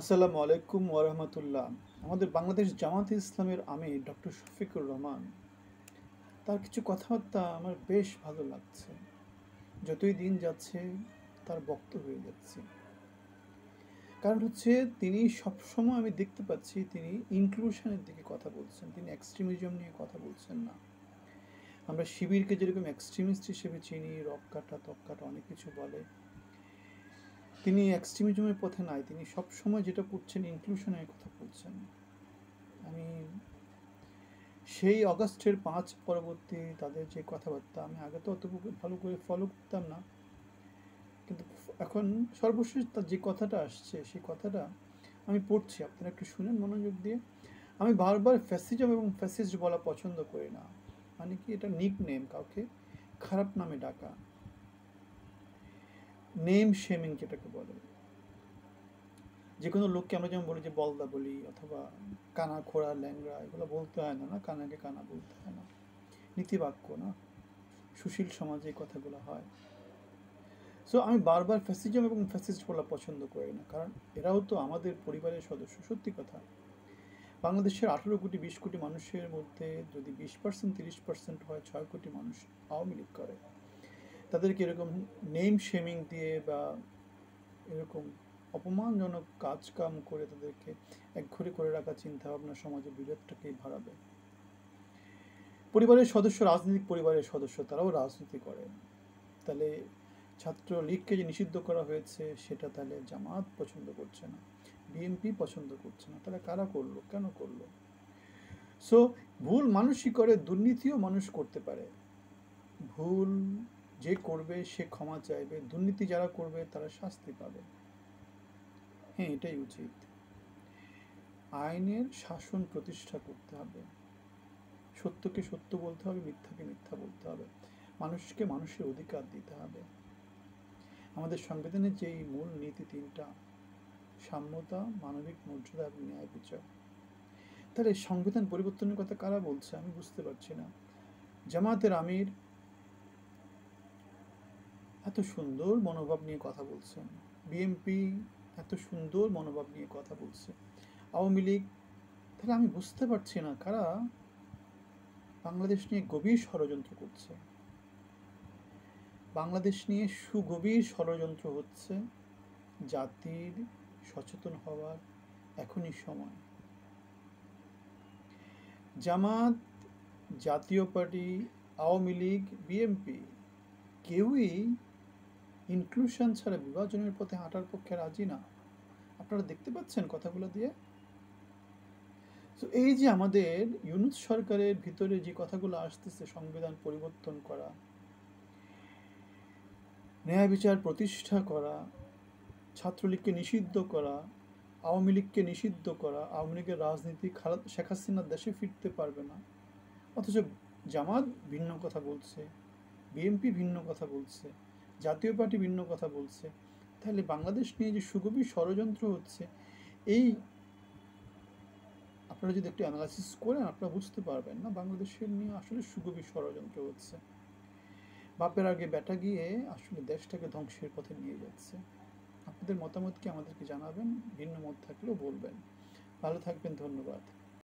আসসালামু আলাইকুম ওরহমতুল্লাহ। আমাদের বাংলাদেশ জামাতে ইসলামের আমির ডক্টর শফিকুর রহমান, তার কিছু কথাবার্তা আমার বেশ ভালো লাগছে। যতই দিন যাচ্ছে তার বক্ত হয়ে যাচ্ছে। কারণ হচ্ছে তিনি সবসময় আমি দেখতে পাচ্ছি তিনি ইনক্লুশনের দিকে কথা বলছেন, তিনি এক্সট্রিমিজম নিয়ে কথা বলছেন না। আমরা শিবিরকে যেরকম এক্সট্রিমিস্ট হিসেবে চিনি, রক কাটা তক কাটা অনেক কিছু বলে, তিনি এক্সট্রিমিজমের পথে নাই। তিনি সবসময় যেটা করছেন ইনক্লুশনের কথা বলছেন। আমি সেই অগাস্টের 5 পরবর্তী তাদের যে কথাবার্তা, আমি আগে তো অত ভালো করে ফলো করতাম না, কিন্তু এখন সর্বশেষ তার যে কথাটা আসছে সেই কথাটা আমি পড়ছি, আপনারা একটু শুনেন মনোযোগ দিয়ে। আমি বারবার ফ্যাসিজম এবং ফ্যাসিস্ট বলা পছন্দ করি না। মানে কি, এটা নিক নেম, কাউকে খারাপ নামে ডাকা, নেম শেমিং যেটাকে বলে। যে কোনো লোককে আমরা যেমন বলি যে বলদা বলি, অথবা কানা খোড়া ল্যাংড়া, এগুলো বলতে হয় না, না কানাকে কানা বলতে হয় না, নীতিবাক্য না, সুশীল সমাজে এই কথাগুলো হয়। সো আমি বারবার ফ্যাসিজম এবং ফ্যাসিস্ট বলা পছন্দ করি না, কারণ এরাও তো আমাদের পরিবারের সদস্য। সত্যি কথা, বাংলাদেশের 18 কোটি 20 কোটি মানুষের মধ্যে যদি 20% 30% হয়, 6 কোটি মানুষ আওয়ামী লীগ করে। তাদেরকে এরকম নেম শেমিং দিয়ে বা এরকম অপমানজনক কাজ কাম করে তাদেরকে একঘরে করে রাখা চিন্তা ভাবনা সমাজে বিভেদটাকেই বাড়াবে। পরিবারের সদস্য, রাজনৈতিক পরিবারের সদস্য, তারাও রাজনীতি করে। তাহলে ছাত্র লীগকে যে নিষিদ্ধ করা হয়েছে সেটা তাহলে জামাত পছন্দ করছে না, বিএনপি পছন্দ করছে না, তাহলে কারা করলো, কেন করলো? সো ভুল মানুষই করে, দুর্নীতিও মানুষ করতে পারে। ভুল যে করবে সে ক্ষমা চাইবে, দুর্নীতি যারা করবে তারা শাস্তি পাবে। হ্যাঁ, এটাই উচিত। আইনের শাসন প্রতিষ্ঠা করতে হবে, সত্যকে সত্য বলতে হবে, মিথ্যাকে মিথ্যা বলতে হবে, মানুষকে মানুষের অধিকার দিতে হবে। আমাদের সংবিধানের যেই মূল নীতি তিনটা, সাম্যতা, মানবিক মর্যাদা এবং ন্যায় বিচার, তাহলে সংবিধান পরিবর্তনের কথা কারা বলছে আমি বুঝতে পারছি না। জামাতের আমির এত সুন্দর মনোভাব নিয়ে কথা বলছেন, বিএনপি এত সুন্দর মনোভাব নিয়ে কথা বলছে, আওয়ামী লীগ, তাহলে আমি বুঝতে পারছি না কারা বাংলাদেশ নিয়ে গভীর ষড়যন্ত্র করছে। বাংলাদেশ নিয়ে সুগভীর ষড়যন্ত্র হচ্ছে। জাতির সচেতন হওয়ার এখনই সময়। জামাত, জাতীয় পার্টি, আওয়ামী লীগ, বিএনপি কেউই ইনক্লুশন ছাড়া বিভাজনের পথে হাঁটার পক্ষে রাজি না। আপনারা দেখতে পাচ্ছেন কথাগুলো দিয়ে। তো এই যে আমাদের ইউনূস সরকারের ভিতরে যে কথাগুলো আসতেছে, সংবিধান পরিবর্তন করা, ন্যায় বিচার প্রতিষ্ঠা করা, ছাত্রলীগকে নিষিদ্ধ করা, আওয়ামী লীগকে নিষিদ্ধ করা, আওয়ামী লীগের রাজনীতি, শেখ হাসিনা দেশে ফিরতে পারবে না, অথচ জামাত ভিন্ন কথা বলছে, বিএনপি ভিন্ন কথা বলছে, জাতীয় পার্টি ভিন্ন কথা বলছে। তাহলে বাংলাদেশ নিয়ে যে সুগভীর ষড়যন্ত্র হচ্ছে, এই আপনারা যদি একটু অ্যানালাইসিস করেন আপনারা বুঝতে পারবেন না বাংলাদেশের নিয়ে আসলে সুগভীর ষড়যন্ত্র হচ্ছে। বাপের আগে বেটা গিয়ে আসলে দেশটাকে ধ্বংসের পথে নিয়ে যাচ্ছে। আপনাদের মতামত কি আমাদেরকে জানাবেন, ভিন্ন মত থাকলেও বলবেন। ভালো থাকবেন, ধন্যবাদ।